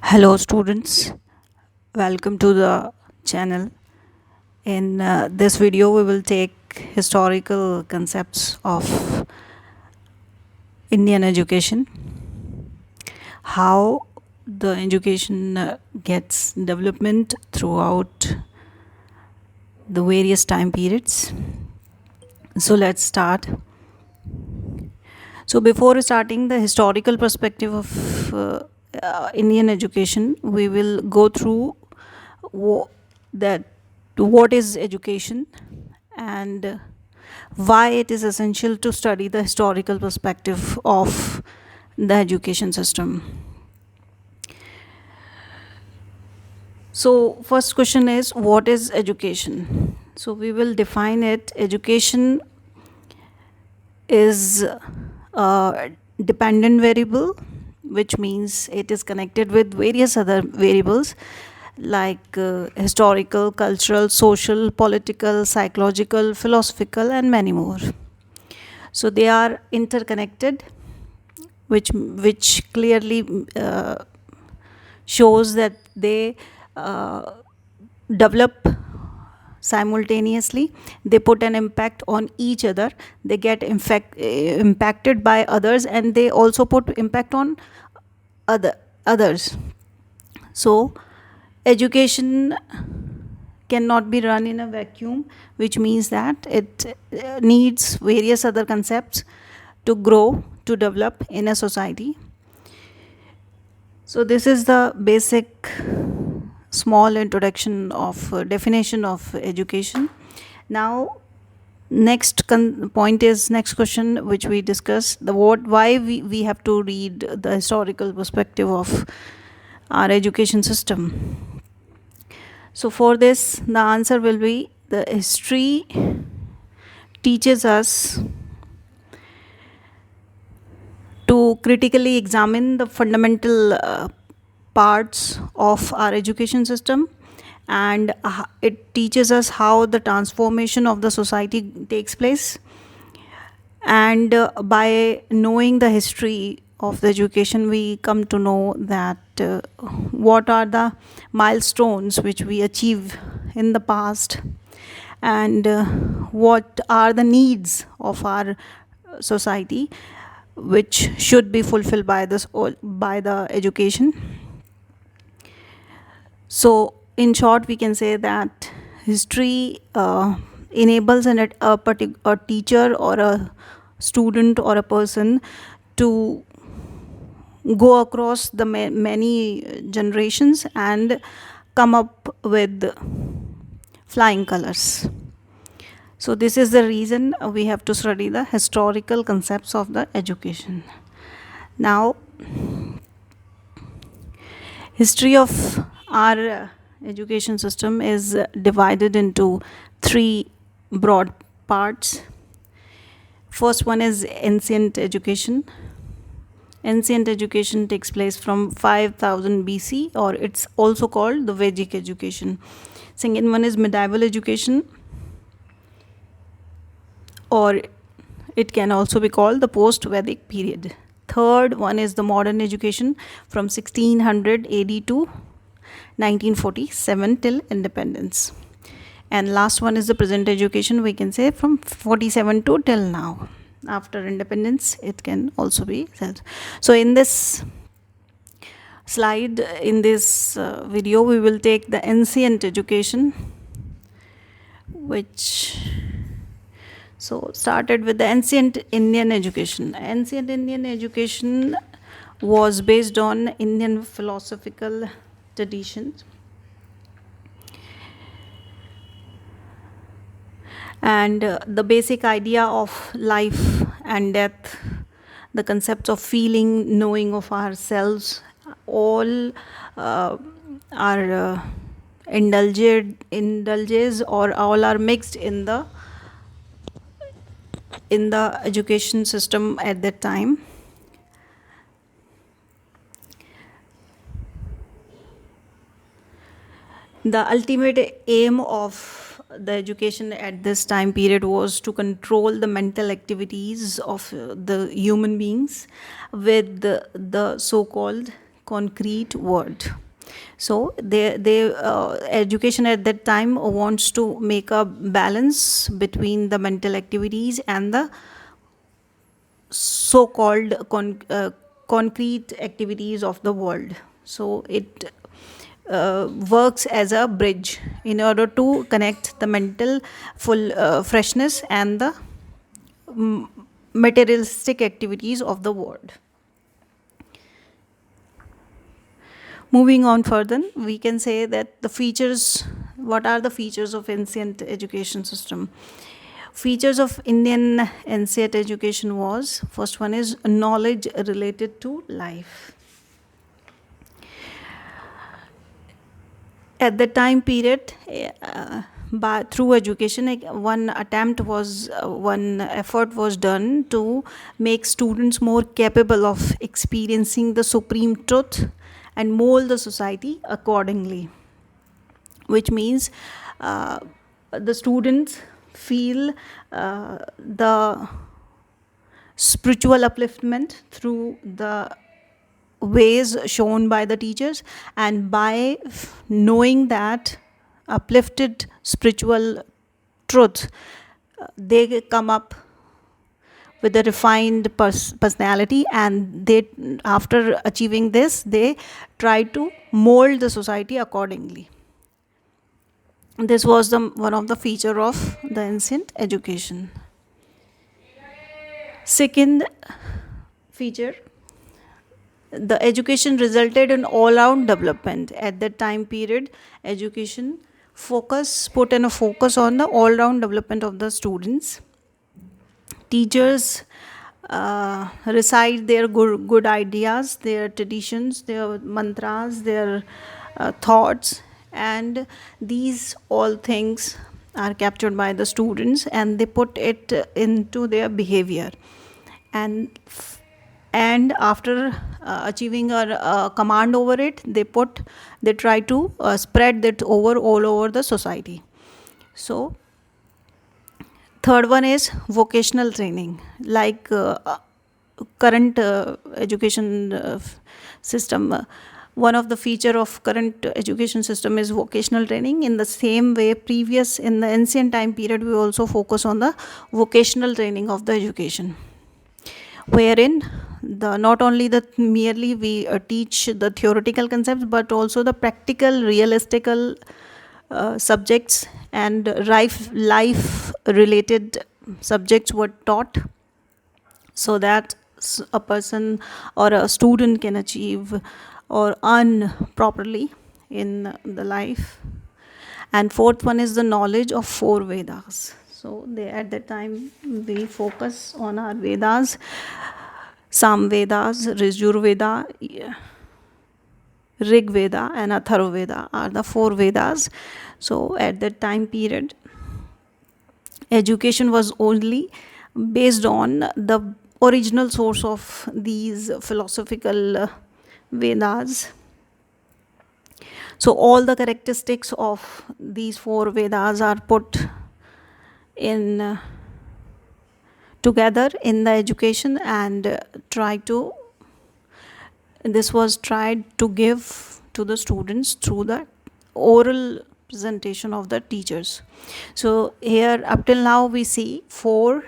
Hello, students. Welcome to the channel. In this video, we will take historical concepts of Indian education, how the education gets development throughout the various time periods. So, let's start. So, before starting the historical perspective of Indian education, we will go through that what is education and why it is essential to study the historical perspective of the education system. So, first question is what is education? So, we will define it. Education is a dependent variable, which means it is connected with various other variables like historical, cultural, social, political, psychological, philosophical, and many more. So they are interconnected, which clearly shows that they develop simultaneously. They put an impact on each other. They get impacted by others, and they also put impact on others. So education cannot be run in a vacuum, which means that it needs various other concepts to grow, to develop in a society. So this is the basic small introduction of definition of education. Now next point is next question which we discussed, the why we have to read the historical perspective of our education system. So for this, the answer will be the history teaches us to critically examine the fundamental parts of our education system, and it teaches us how the transformation of the society takes place. And by knowing the history of the education, we come to know that what are the milestones which we achieve in the past, and what are the needs of our society which should be fulfilled by the education. So in short, we can say that history enables a teacher or a student or a person to go across the many generations and come up with flying colors. So this is the reason we have to study the historical concepts of the education. Now, history of our education system is divided into three broad parts. First one is ancient education. Ancient education takes place from 5000 BC, or it's also called the Vedic education. Second one is medieval education, or it can also be called the post-Vedic period. Third one is the modern education from 1600 AD to 1947 till independence. And last one is the present education, we can say from 47 to till now. After independence, it can also be said. So in this slide, in this video, we will take the ancient education, which started with the ancient Indian education. Ancient Indian education was based on Indian philosophical traditions, and the basic idea of life and death, the concepts of feeling, knowing of ourselves, all are indulges, or all are mixed in the education system at that time. The ultimate aim of the education at this time period was to control the mental activities of the human beings with the so-called concrete word. So education at that time wants to make a balance between the mental activities and the so-called concrete activities of the world. So it works as a bridge in order to connect the mental full freshness and the materialistic activities of the world. Moving on further, we can say that the features, what are the features of ancient education system? Features of Indian ancient education was, first one is knowledge related to life. At the time period, through education, one effort was done to make students more capable of experiencing the supreme truth and mold the society accordingly, which means the students feel the spiritual upliftment through the ways shown by the teachers, and by knowing that uplifted spiritual truth, they come up with a refined personality, and they, after achieving this, they try to mold the society accordingly. This was one of the feature of the ancient education. Second feature, the education resulted in all-round development. At that time period, education put in a focus on the all-round development of the students. Teachers recite their good ideas, their traditions, their mantras, their thoughts, and these all things are captured by the students, and they put it into their behavior. And after achieving a command over it, they try to spread that all over the society. So third one is vocational training. Like current education system, one of the feature of current education system is vocational training. In the same way, in the ancient time period, we also focus on the vocational training of the education, wherein not only merely we teach the theoretical concepts, but also the practical, realistical subjects and life related subjects were taught, so that a person or a student can achieve or earn properly in the life. And fourth one is the knowledge of 4 Vedas. So at that time we focus on our Vedas. Sam Vedas, Rijur Veda, Rig Veda and Atharva Veda are the 4 Vedas. So at that time period, education was only based on the original source of these philosophical Vedas. So all the characteristics of these 4 Vedas are put in together in the education, and this was tried to give to the students through the oral presentation of the teachers. So here up till now we see 4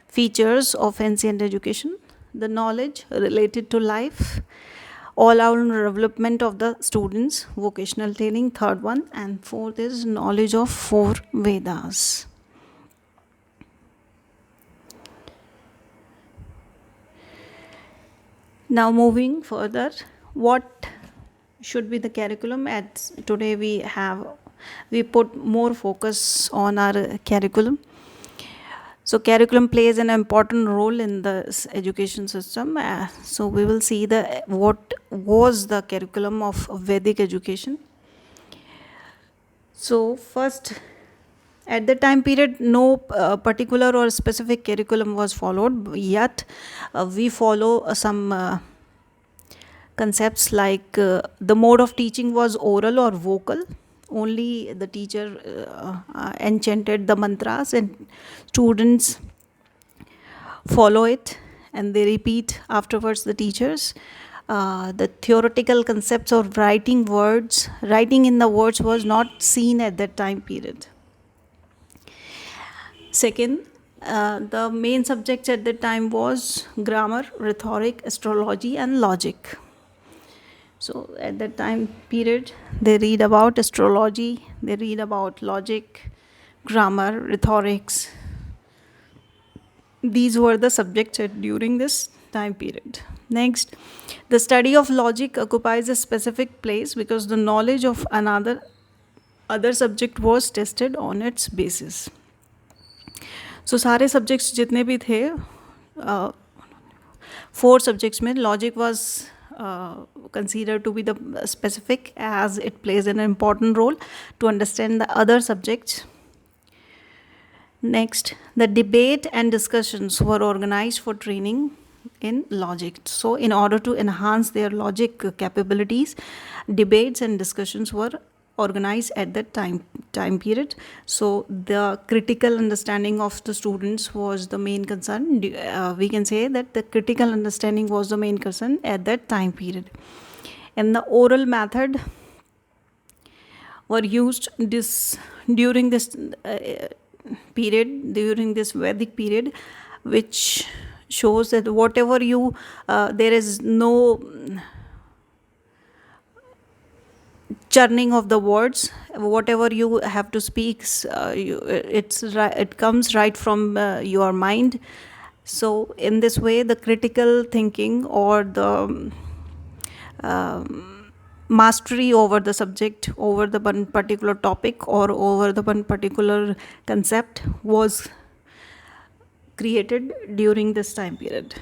features of ancient education: the knowledge related to life, all-round development of the students, vocational training, third one, and fourth is knowledge of 4 Vedas. Now moving further, what should be the curriculum? Today we put more focus on our curriculum. So curriculum plays an important role in the education system. So we will see what was the curriculum of Vedic education. So first, at the time period, no particular or specific curriculum was followed, yet we follow some concepts like the mode of teaching was oral or vocal. Only the teacher enchanted the mantras, and students follow it and they repeat afterwards the teachers. the theoretical concepts of writing in the words was not seen at that time period. Second, the main subjects at that time was grammar, rhetoric, astrology, and logic. So at that time period, they read about astrology, they read about logic, grammar, rhetorics. These were the subjects during this time period. Next, the study of logic occupies a specific place because the knowledge of another other subject was tested on its basis. So सारे subjects जितने भी थे, 4 subjects में logic was considered to be the specific, as it plays an important role to understand the other subjects. Next, the debate and discussions were organized for training in logic. So in order to enhance their logic capabilities, debates and discussions were organized at that time period. So the critical understanding of the students was the main concern. We can say that the critical understanding was the main concern at that time period. And the oral method were used during this period, during this Vedic period, which shows that whatever you there is no churning of the words. Whatever you have to speak, it comes right from your mind. So in this way, the critical thinking or the mastery over the subject, over the one particular topic, or over the one particular concept was created during this time period.